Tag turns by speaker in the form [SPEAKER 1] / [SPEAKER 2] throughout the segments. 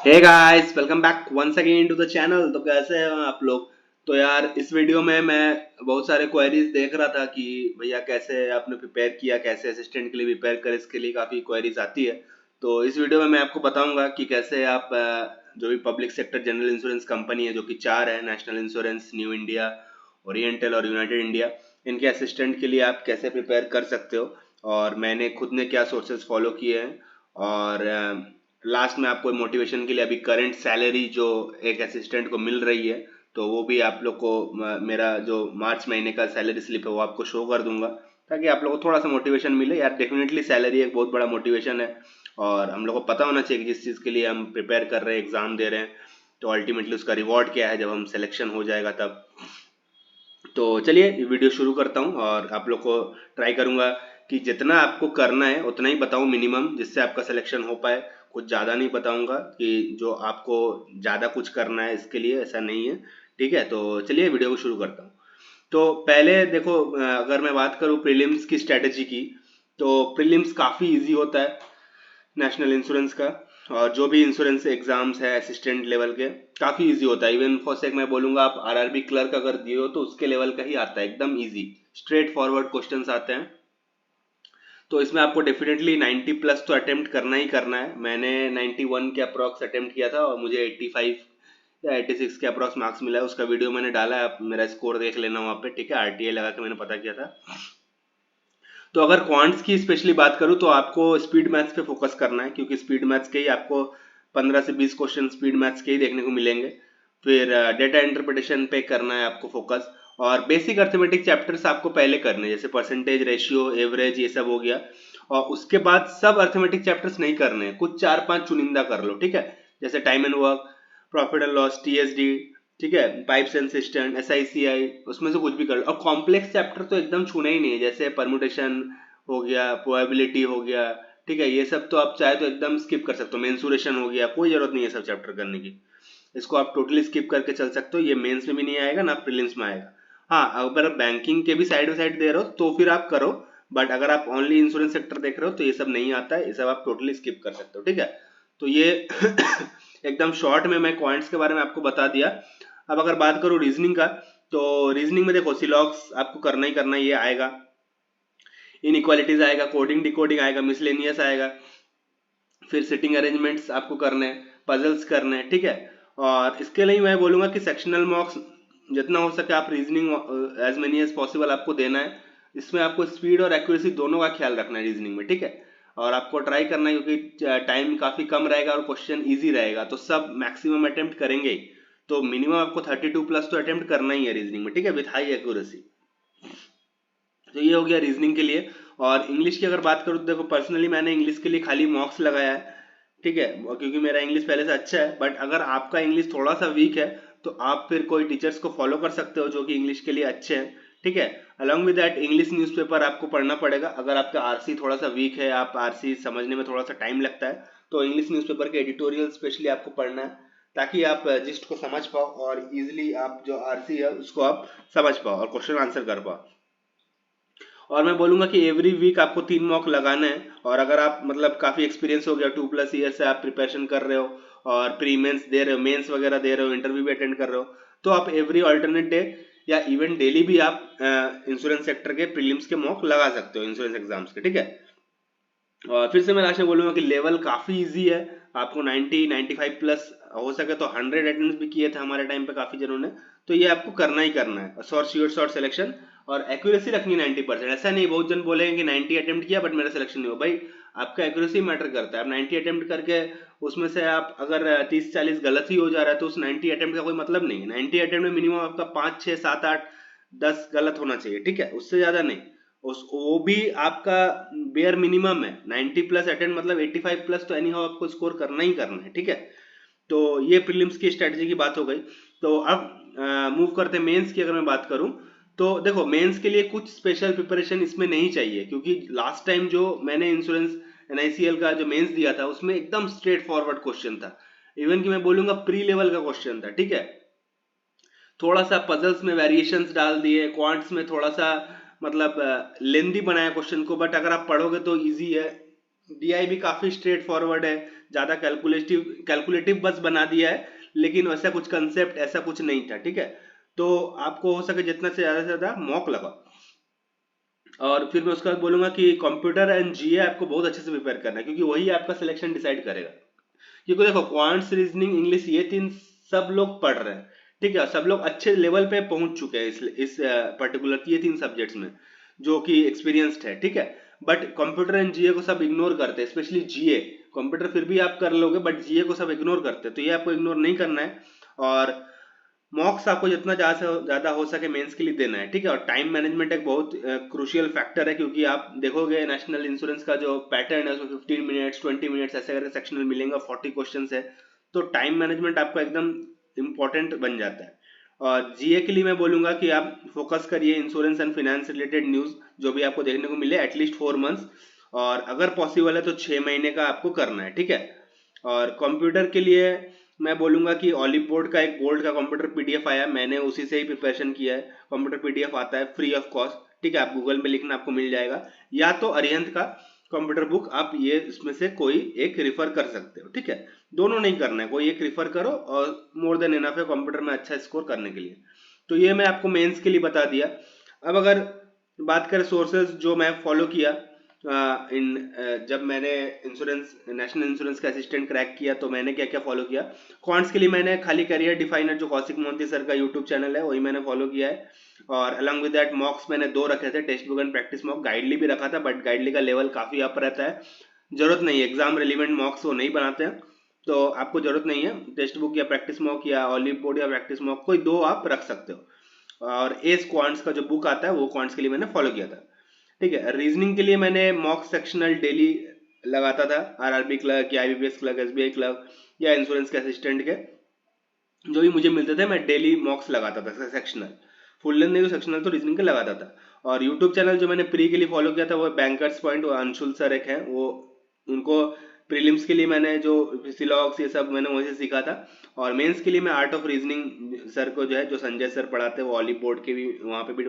[SPEAKER 1] Hey guys, welcome back once again to the channel. तो कैसे हैं आप लोग? तो यार इस वीडियो में मैं बहुत सारे क्वेरीज देख रहा था कि भैया कैसे आपने प्रिपेयर किया, कैसे असिस्टेंट के लिए प्रिपेयर कर, इसके लिए काफ़ी क्वेरीज आती है। तो इस वीडियो में मैं आपको बताऊंगा कि कैसे आप जो भी public sector general insurance company है, जो कि चार है, national insurance, new India, oriental और यूनाइटेड इंडिया, इनके असिस्टेंट के लिए आप कैसे प्रिपेयर कर सकते हो और मैंने खुद ने क्या सोर्सेज फॉलो किए हैं। और लास्ट में आपको मोटिवेशन के लिए अभी करंट सैलरी जो एक असिस्टेंट को मिल रही है, तो वो भी आप लोग को मेरा जो मार्च महीने का सैलरी स्लिप है वो आपको शो कर दूंगा, ताकि आप लोग को थोड़ा सा मोटिवेशन मिले। यार डेफिनेटली सैलरी एक बहुत बड़ा मोटिवेशन है और हम लोग को पता होना चाहिए कि जिस चीज़ के लिए हम प्रिपेयर कर रहे हैं, एग्ज़ाम दे रहे हैं, तो अल्टीमेटली उसका रिवॉर्ड क्या है जब हम सिलेक्शन हो जाएगा तब। तो चलिए ये वीडियो शुरू करता हूँ और आप लोग को ट्राई करूँगा कि जितना आपको करना है उतना ही बताऊँ मिनिमम, जिससे आपका सिलेक्शन हो पाए। कुछ ज़्यादा नहीं बताऊँगा कि जो आपको ज़्यादा कुछ करना है, इसके लिए ऐसा नहीं है। ठीक है, तो चलिए वीडियो को शुरू करता हूँ। तो पहले देखो, अगर मैं बात करूँ प्रीलिम्स की स्ट्रेटेजी की, तो प्रीलिम्स काफ़ी इजी होता है नेशनल इंश्योरेंस का। और जो भी इंश्योरेंस एग्जाम्स है असिस्टेंट लेवल के, काफ़ी इजी होता है। इवन फॉर सेक मैं बोलूँगा, आप आरआरबी क्लर्क अगर दिए हो तो उसके लेवल का ही आता है, एकदम इजी स्ट्रेट फॉरवर्ड क्वेश्चंस आते हैं। तो इसमें आपको डेफिनेटली 90 प्लस तो अटेम्प्ट करना ही करना है। मैंने 91 के अप्रॉक्स अटेम्प्ट किया था और मुझे 85 या 86 के अप्रॉक्स मार्क्स मिला है। उसका वीडियो मैंने डाला है, आप मेरा स्कोर देख लेना वहाँ पे। ठीक है, आरटीए लगा के मैंने पता किया था। तो अगर क्वांट्स की स्पेशली बात करूँ तो आपको स्पीड मैथ्स पे फोकस करना है, क्योंकि स्पीड मैथ्स के ही आपको 15 से 20 क्वेश्चन स्पीड मैथ्स के ही देखने को मिलेंगे। फिर डेटा इंटरप्रिटेशन पे करना है आपको फोकस। और बेसिक अर्थमेटिक चैप्टर्स आपको पहले करने हैं, जैसे परसेंटेज, रेशियो, एवरेज, ये सब हो गया। और उसके बाद सब अर्थमेटिक चैप्टर्स नहीं करने हैं, कुछ 4-5 चुनिंदा कर लो। ठीक है, जैसे time and work, profit and loss, TSD, ठीक है, पाइप्स एंड सिस्टम, एसआईसीआई, उसमें से कुछ भी कर लो। और कॉम्प्लेक्स चैप्टर तो एकदम छूना ही नहीं है, जैसे परमुटेशन हो गया, प्रोबेबिलिटी हो गया। ठीक है, ये सब तो आप चाहे तो एकदम स्किप कर सकते हो। मेंसुरेशन हो गया, कोई जरूरत नहीं है सब चैप्टर करने की। इसको आप टोटली स्किप करके चल सकते हो, ये मेंस में भी नहीं आएगा ना प्रीलिम्स में आएगा। हाँ, अगर आप बैंकिंग के भी साइड बाई साइड दे रहे हो तो फिर आप करो, बट अगर आप ओनली इंश्योरेंस सेक्टर देख रहे हो तो ये सब नहीं आता है, ये सब आप टोटली स्किप कर सकते हो। ठीक है, तो ये एकदम शॉर्ट में मैं पॉइंट्स के बारे में आपको बता दिया। अब अगर बात करूँ रीजनिंग का, तो रीजनिंग में देखो सिलॉक्स आपको करना ही करना, ये आएगा। इनइक्वालिटीज आएगा, कोडिंग डिकोडिंग आएगा, मिसलेनियस आएगा। फिर सिटिंग अरेंजमेंट्स आपको करने हैं, पजल्स करने हैं। ठीक है, और इसके लिए मैं बोलूँगा कि सेक्शनल मॉक्स जितना हो सके आप reasoning as many as possible आपको देना है। इसमें आपको स्पीड और एक्यूरेसी दोनों का ख्याल रखना है रीजनिंग में। ठीक है, और आपको ट्राई करना है, क्योंकि टाइम काफ़ी कम रहेगा और क्वेश्चन ईजी रहेगा, तो सब मैक्सिमम अटेम्प्ट करेंगे ही। तो मिनिमम आपको 32 प्लस तो अटेम्प्ट करना ही है रीजनिंग में। ठीक है, विथ हाई एक्यूरेसी। तो ये हो गया रीजनिंग के लिए। और इंग्लिश की अगर बात करूँ तो देखो, पर्सनली मैंने इंग्लिश के लिए खाली मॉक्स लगाया है। ठीक है, क्योंकि मेरा इंग्लिश पहले से अच्छा है। बट अगर आपका इंग्लिश थोड़ा सा वीक है तो आप फिर कोई टीचर्स को फॉलो कर सकते हो जो कि इंग्लिश के लिए अच्छे हैं। ठीक है, along with that English newspaper आपको पढ़ना पड़ेगा। अगर आपका आरसी थोड़ा सा वीक है, आप आरसी समझने में थोड़ा सा टाइम लगता है, तो इंग्लिश न्यूज़पेपर के एडिटोरियल स्पेशली आपको पढ़ना है, ताकि आप जिस्ट को समझ पाओ और इजिली आप जो आरसी है उसको आप समझ पाओ और क्वेश्चन आंसर कर पाओ। और मैं बोलूंगा कि एवरी वीक आपको 3 मॉक लगाना है। और अगर आप मतलब काफ़ी एक्सपीरियंस हो गया, 2+ ईयर से आप प्रिपरेशन कर रहे हो और प्री मेंस दे रहे हो, मेंस वगैरह दे रहे हो, इंटरव्यू भी अटेंड कर रहे हो, तो आप एवरी अल्टरनेट डे या इवन डेली भी आप इंश्योरेंस सेक्टर के प्रीलिम्स के मॉक लगा सकते हो, इंश्योरेंस एग्जाम्स के। ठीक है, और फिर से मैं लास्ट में बोलूंगा कि लेवल काफ़ी इजी है। आपको 90 95 प्लस, हो सके तो 100 अटेम्प्ट भी किए थे हमारे टाइम पे काफ़ी जनों ने। तो ये आपको करना ही करना है, शॉर्ट श्योर शॉर्ट सिलेक्शन। और एक्यूरेसी रखनी 90%। ऐसा नहीं बहुत जन बोलेंगे कि 90 अटेम्प्ट किया बट मेरा सिलेक्शन नहीं हुआ। भाई आपका एक्यूरेसी मैटर करता है। आप 90 अटेम्प्ट करके उसमें से आप अगर 30-40 गलत ही हो जा रहा है तो उस 90 अटेम्प्ट का कोई मतलब नहीं है। 90 अटेम्प्ट में मिनिमम आपका 5 6 7 8 10 गलत होना चाहिए। ठीक है, उससे ज़्यादा नहीं। उस वो भी आपका बेयर मिनिमम है। 90 प्लस अटेंड मतलब 85 प्लस तो एनी हाउ आपको स्कोर करना ही करना है। ठीक है, तो ये प्रीलिम्स की स्ट्रेटजी की बात हो गई। तो अब मूव करते हैं मेंस की। अगर मैं बात करूं तो देखो, मेंस के लिए कुछ स्पेशल प्रिपरेशन इसमें नहीं चाहिए, क्योंकि लास्ट टाइम जो मैंने इंश्योरेंस एनआईसीएल का जो मेंस दिया था उसमें एकदम स्ट्रेट फॉरवर्ड क्वेश्चन था। इवन कि मैं बोलूंगा प्री लेवल का क्वेश्चन था। ठीक है, थोड़ा सा पजल्स में वेरिएशंस डाल दिए, क्वांट्स में थोड़ा सा मतलब लेंदी बनाया क्वेश्चन को, बट अगर आप पढ़ोगे तो इजी है। डीआई भी काफ़ी स्ट्रेट फॉरवर्ड है, ज्यादा कैलकुलेटिव बस बना दिया है, लेकिन वैसा कुछ कंसेप्ट ऐसा कुछ नहीं था, ठीक है। तो आपको हो सके जितना से ज्यादा मॉक लगाओ। और फिर मैं उसके बाद बोलूंगा कि कंप्यूटर एंड जीए आपको बहुत अच्छे से प्रिपेयर करना है, क्योंकि वही आपका सिलेक्शन डिसाइड करेगा। क्योंकि देखो क्वांट्स, रीजनिंग, इंग्लिश, ये तीन सब लोग पढ़ रहे हैं, ठीक है, सब लोग अच्छे लेवल पे पहुंच चुके हैं इस पर्टिकुलर ये तीन सब्जेक्ट्स में, जो कि एक्सपीरियंस्ड है, ठीक है। बट कंप्यूटर एंड जीए को सब इग्नोर करते हैं, स्पेशली जीए। कंप्यूटर फिर भी आप कर लोगे, बट जीए को सब इग्नोर करते हैं, तो ये आपको इग्नोर नहीं करना है। और मॉक्स आपको जितना ज्यादा हो सके मेंस के लिए देना है, ठीक है। और टाइम मैनेजमेंट एक बहुत क्रूशियल फैक्टर है, क्योंकि आप देखोगे नेशनल इंश्योरेंस का जो पैटर्न है उसमें 15 मिनट्स 20 मिनट्स ऐसे करके सेक्शनल मिलेंगे, 40 क्वेश्चन है, तो टाइम मैनेजमेंट आपका एकदम इम्पोर्टेंट बन जाता है। और जीए के लिए मैं बोलूंगा कि आप फोकस करिए insurance and finance related news जो भी आपको देखने को मिले, एटलीस्ट 4 मंथ्स, और अगर पॉसिबल है तो 6 महीने का आपको करना है, ठीक है। और कंप्यूटर के लिए मैं बोलूंगा कि ऑलिव बोर्ड का एक बोर्ड का कंप्यूटर पीडीएफ आया, मैंने उसी से ही प्रिपरेशन किया है। कंप्यूटर पीडीएफ आता है फ्री ऑफ कॉस्ट, ठीक है, आप गूगल में लिखना आपको मिल जाएगा, या तो अरिहंत का कंप्यूटर बुक, आप ये इसमें से कोई एक रिफर कर सकते हो, ठीक है। दोनों नहीं करना है, कोई एक रिफर करो और मोर देन इनफ है कंप्यूटर में अच्छा स्कोर करने के लिए। तो ये मैं आपको मेंस के लिए बता दिया। अब अगर बात करें सोर्सेज जो मैं फॉलो किया जब मैंने इंश्योरेंस, नेशनल इंश्योरेंस का असिस्टेंट क्रैक किया, तो मैंने क्या क्या फॉलो किया। क्वांट्स के लिए मैंने खाली करियर डिफाइनर जो कौशिक मोहंती सर का यूट्यूब चैनल है वही मैंने फॉलो किया है। और अलॉन्ग विद दैट मॉक्स मैंने 2 रखे थे, text book and practice mock. गाइडली भी रखा था, बट गाइडली का लेवल काफी अप रहता है, जरूरत नहीं है, एग्जाम रिलेवेंट मॉक्स वो नहीं बनाते हैं, तो आपको जरूरत नहीं है। टेक्स्ट बुक या प्रैक्टिस मॉक या ऑलिव बोर्ड या प्रैक्टिस मॉक कोई 2 आप रख सकते हो। और एस क्वांट्स का जो बुक आता है वो क्वांट्स के लिए मैंने फॉलो किया था, ठीक है। रीजनिंग के लिए मैंने मॉक सेक्शनल डेली लगाता था, आरआरबी क्लर्क या आईबीपीएस क्लर्क, एसबीआई क्लर्क या इंश्योरेंस के असिस्टेंट के जो भी मुझे मिलते थे, मैं डेली मॉक्स लगाता था सेक्शनल, फुल लेंथ नहीं तो सेक्शनल तो रीजनिंग के लगाता था। और यूट्यूब चैनल जो मैंने प्री के लिए फॉलो किया था वो बैंकर्स पॉइंट, वो अंशुल सर एक है, वो उनको प्रीलिम्स के लिए मैंने जो फिसिलॉग्स ये सब मैंने वहीं से सीखा था। और मेंस के लिए मैं आर्ट ऑफ रीजनिंग सर को जो है, जो संजय सर पढ़ाते हैं, वो ऑलिव बोर्ड के भी वहाँ पे भी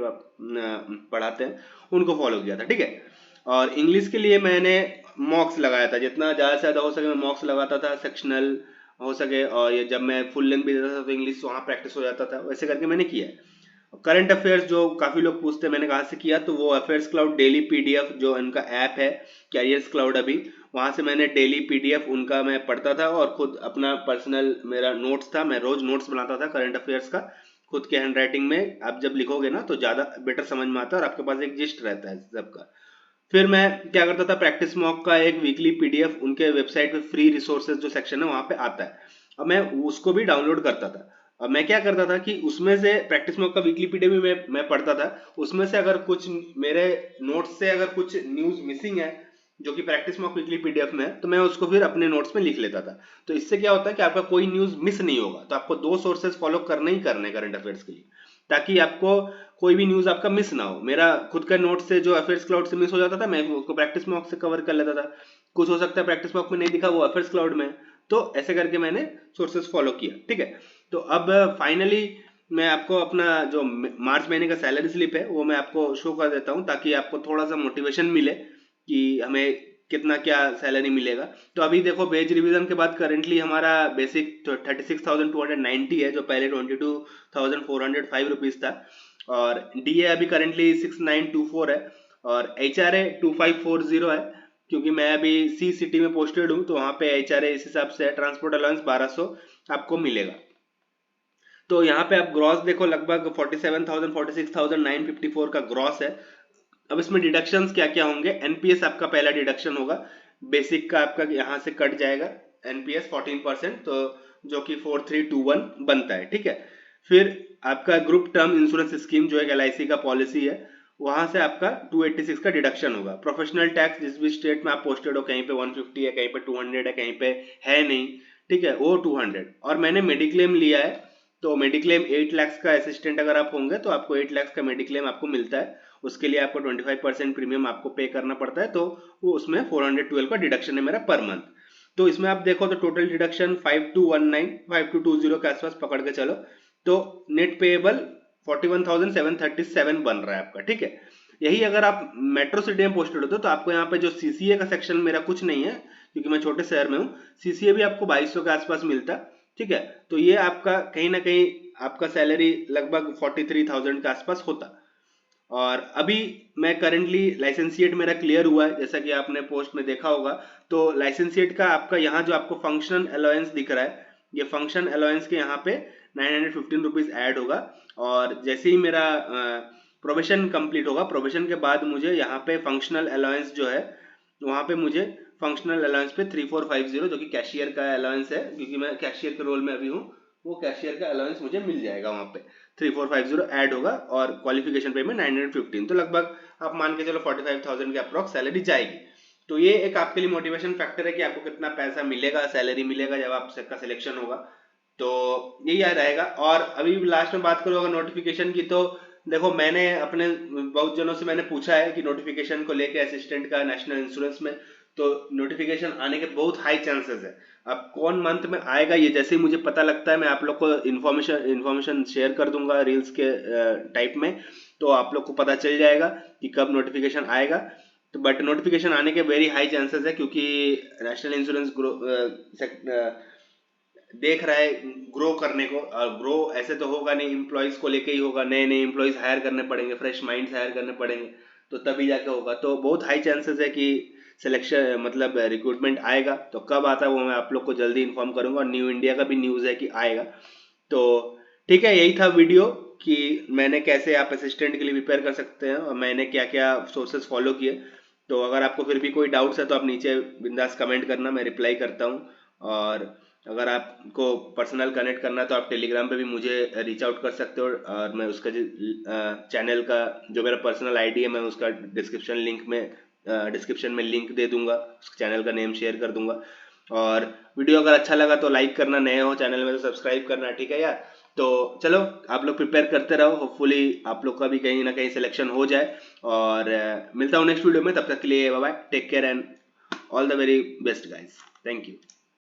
[SPEAKER 1] पढ़ाते हैं, उनको फॉलो किया था, ठीक है। और इंग्लिश के लिए मैंने मॉक्स लगाया था, जितना ज़्यादा से ज़्यादा हो सके मैं मॉक्स लगाता था, सेक्शनल हो सके, और ये जब मैं फुल लेंथ भी देता था तो इंग्लिश वहाँ प्रैक्टिस हो जाता था, वैसे करके मैंने किया है। करंट अफेयर्स जो काफ़ी लोग पूछते हैं मैंने कहाँ से किया, तो वो अफेयर्स क्लाउड डेली पीडीएफ जो इनका ऐप है, कैरियर्स क्लाउड, अभी वहाँ से मैंने डेली पीडीएफ उनका मैं पढ़ता था, और खुद अपना पर्सनल मेरा नोट्स था, मैं रोज नोट्स बनाता था करंट अफेयर्स का खुद के हैंड राइटिंग में। आप जब लिखोगे ना तो ज़्यादा बेटर समझ में आता है और आपके पास एक जिस्ट रहता है सबका। फिर मैं क्या करता था, प्रैक्टिस मॉक का एक वीकली पीडीएफ उनके वेबसाइट पे फ्री रिसोर्सेज जो सेक्शन है वहाँ पे आता है, अब मैं उसको भी डाउनलोड करता था। अब मैं क्या करता था कि उसमें से प्रैक्टिस मॉक का वीकली पीडीएफ भी मैं पढ़ता था, उसमें से अगर कुछ मेरे नोट्स से अगर कुछ न्यूज मिसिंग है जो कि प्रैक्टिस मॉक वीकली पीडीएफ में है, तो मैं उसको फिर अपने नोट्स में लिख लेता था। तो इससे क्या होता है कि आपका कोई न्यूज मिस नहीं होगा। तो आपको 2 सोर्सेज फॉलो करने ही करने करंट अफेयर्स के लिए, ताकि आपको कोई भी न्यूज आपका मिस ना हो। मेरा खुद का नोट से जो अफेयर्स क्लाउड से मिस हो जाता था, मैं उसको प्रैक्टिस मॉक से कवर कर लेता था। कुछ हो सकता है प्रैक्टिस मॉक में नहीं दिखा, वो अफेयर्स क्लाउड में, तो ऐसे करके मैंने सोर्सेज फॉलो किया, ठीक है। तो अब फाइनली मैं आपको अपना जो मार्च महीने का सैलरी स्लिप है वो मैं आपको शो कर देता हूँ, ताकि आपको थोड़ा सा मोटिवेशन मिले कि हमें कितना क्या सैलरी मिलेगा। तो अभी देखो बेज रिवीजन के बाद करेंटली हमारा बेसिक 36,290 है, जो पहले 22,405 रुपीज था। और डीए अभी करेंटली 6924 है, और एच आर ए 2540 है, क्योंकि मैं अभी सी सिटी में पोस्टेड हूँ, तो वहाँ पे एच आर ए इस हिसाब से है। ट्रांसपोर्ट अलाउंस 1200 आपको मिलेगा। तो यहाँ पे आप ग्रॉस देखो, लगभग 47,000 46,954 का ग्रॉस है। अब इसमें डिडक्शंस क्या क्या होंगे, एनपीएस आपका पहला डिडक्शन होगा, बेसिक का आपका यहाँ से कट जाएगा एनपीएस 14%, तो जो कि 4321 बनता है, ठीक है। फिर आपका ग्रुप टर्म इंश्योरेंस स्कीम जो एक एलआईसी का पॉलिसी है, वहां से आपका 286 का डिडक्शन होगा। प्रोफेशनल टैक्स जिस भी स्टेट में आप पोस्टेड हो, कहीं पे 150 है, कहीं पे 200 है, कहीं पे है नहीं, ठीक है, वो 200। और मैंने मेडिक्लेम लिया है, तो मेडिक्लेम 8 लाख का असिस्टेंट अगर आप होंगे तो आपको 8 लाख का मेडिक्लेम आपको मिलता है। उसके लिए आपको 25% प्रीमियम आपको पे करना पड़ता है, तो वो उसमें 412 का डिडक्शन है मेरा पर मंथ। तो इसमें आप देखो तो टोटल डिडक्शन 5219 5220 के आसपास पकड़ के चलो, तो नेट पेएबल 41,737 बन रहा है आपका, ठीक है। यही अगर आप मेट्रो सिटी में पोस्टेड होते तो आपको यहाँ पे जो सीसीए का सेक्शन मेरा कुछ नहीं है, क्योंकि मैं छोटे शहर में हूँ। सीसीए भी आपको 2200 के आसपास मिलता, ठीक है। तो ये आपका कहीं ना कहीं आपका सैलरी लगभग 43,000 के आसपास होता। और अभी मैं करंटली लाइसेंसिएट मेरा क्लियर हुआ है, जैसा कि आपने पोस्ट में देखा होगा। तो लाइसेंसिएट का आपका यहाँ जो आपको फंक्शनल अलाउंस दिख रहा है, ये फंक्शन अलाउंस के यहाँ पे 915 रुपीज ऐड होगा। और जैसे ही मेरा प्रोबेशन कंप्लीट होगा, प्रोबेशन के बाद मुझे यहाँ पे फंक्शनल अलाउंस जो है वहाँ पे मुझे फंक्शनल अलाउंस पे 3450 जो कि कैशियर का अलाउंस है, क्योंकि मैं कैशियर के रोल में अभी हूँ, वो कैशियर का अलाउंस मुझे मिल जाएगा वहाँ पे 3450 ऐड होगा। और क्वालिफिकेशन पे में 915, तो लगभग आप मान के चलो 45,000 के अप्रॉक्स सैलरी जाएगी। तो ये एक आपके लिए मोटिवेशन फैक्टर है कि आपको कितना पैसा मिलेगा, सैलरी मिलेगा जब आपका सिलेक्शन होगा। तो यही याद रहेगा। और अभी लास्ट में बात करूँ अगर नोटिफिकेशन की, तो देखो मैंने अपने बहुत जनों से मैंने पूछा है कि नोटिफिकेशन को लेके असिस्टेंट का नेशनल इंश्योरेंस में, तो नोटिफिकेशन आने के बहुत हाई चांसेस है। अब कौन मंथ में आएगा ये जैसे ही मुझे पता लगता है मैं आप लोग को इन्फॉर्मेशन शेयर कर दूंगा रील्स के टाइप में, तो आप लोग को पता चल जाएगा कि कब नोटिफिकेशन आएगा। तो बट नोटिफिकेशन आने के वेरी हाई चांसेस है, क्योंकि नेशनल इंश्योरेंस देख रहा है ग्रो करने को। और ग्रो ऐसे तो होगा नहीं, एम्प्लॉयज को लेके ही होगा, नए नए एम्प्लॉयज हायर करने पड़ेंगे, फ्रेश माइंड्स हायर करने पड़ेंगे, तो तभी जाके होगा। तो बहुत हाई चांसेस है कि सिलेक्शन मतलब रिक्रूटमेंट आएगा। तो कब आता है वो मैं आप लोग को जल्दी इन्फॉर्म करूंगा। और न्यू इंडिया का भी न्यूज़ है कि आएगा। तो ठीक है, यही था वीडियो कि मैंने कैसे आप असिस्टेंट के लिए प्रिपेयर कर सकते हैं और मैंने क्या क्या सोर्सेज फॉलो किए। तो अगर आपको फिर भी कोई डाउट्स है तो आप नीचे बिंदास कमेंट करना, मैं रिप्लाई करता हूँ। और अगर आपको पर्सनल कनेक्ट करना है तो आप टेलीग्राम पे भी मुझे रीच आउट कर सकते हो। और मैं उसका चैनल का जो मेरा पर्सनल आईडी है मैं उसका डिस्क्रिप्शन में लिंक दे दूंगा, उस चैनल का नेम शेयर कर दूंगा। और वीडियो अगर अच्छा लगा तो लाइक करना, नए हो चैनल में तो सब्सक्राइब करना, ठीक है यार। तो चलो आप लोग प्रिपेयर करते रहो, होपफुली आप लोग का भी कहीं ना कहीं सिलेक्शन हो जाए। और मिलता हूँ नेक्स्ट वीडियो में, तब तक के लिए bye bye, take care and all the very best guys, thank you.